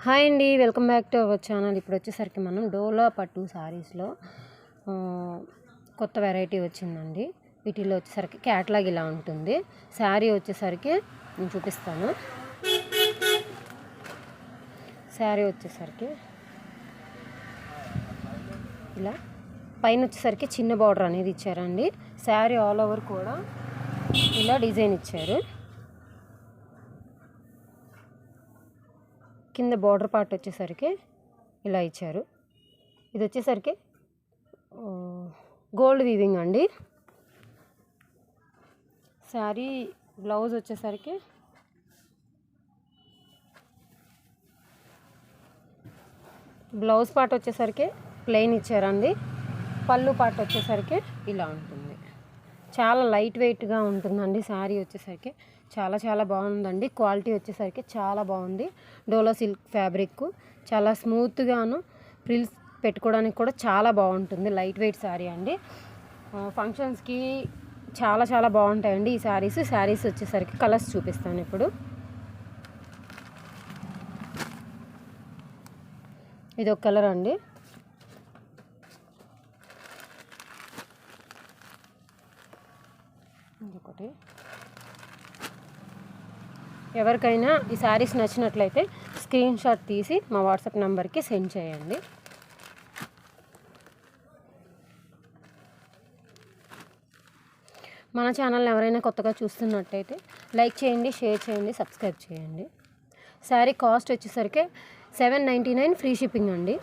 Hi అండి, welcome back to our channel. ఇప్పుడు వచ్చేసరికి మనం డోలా పట్టు శారీస్లో కొత్త వెరైటీ వచ్చిందండి. వీటిలో వచ్చేసరికి క్యాట్లాగ్ ఇలా ఉంటుంది. శారీ వచ్చేసరికి నేను చూపిస్తాను. శారీ వచ్చేసరికి ఇలా పైన వచ్చేసరికి చిన్న బార్డర్ అనేది ఇచ్చారండి. శారీ ఆల్ ఓవర్ కూడా ఇలా డిజైన్ ఇచ్చారు. కింద బార్డర్ పార్ట్ వచ్చేసరికి ఇలా ఇచ్చారు. ఇది వచ్చేసరికి గోల్డ్ వీవింగ్ అండి. శారీ బ్లౌజ్ వచ్చేసరికి బ్లౌజ్ పార్ట్ వచ్చేసరికి ప్లెయిన్ ఇచ్చారండి. పళ్ళు పార్ట్ వచ్చేసరికి ఇలా ఉంటుంది. చాలా లైట్ వెయిట్గా ఉంటుందండి. శారీ వచ్చేసరికి చాలా బాగుందండి. క్వాలిటీ వచ్చేసరికి చాలా బాగుంది. డోలా సిల్క్ ఫ్యాబ్రిక్ చాలా స్మూత్గాను, ఫ్రిల్స్ పెట్టుకోవడానికి కూడా చాలా బాగుంటుంది. లైట్ వెయిట్ శారీ అండి. ఫంక్షన్స్కి చాలా బాగుంటాయండి ఈ శారీస్ వచ్చేసరికి కలర్స్ చూపిస్తాను ఇప్పుడు. ఇది ఒక కలర్ అండి. ఇంకొకటి. ఎవరికైనా ఈ శారీస్ నచ్చినట్లయితే స్క్రీన్ షాట్ తీసి మా వాట్సాప్ నెంబర్కి సెండ్ చేయండి. మన ఛానల్ని ఎవరైనా కొత్తగా చూస్తున్నట్టయితే లైక్ చేయండి, షేర్ చేయండి, సబ్స్క్రైబ్ చేయండి. శారీ కాస్ట్ వచ్చేసరికి 799 ఫ్రీ షిప్పింగ్ అండి.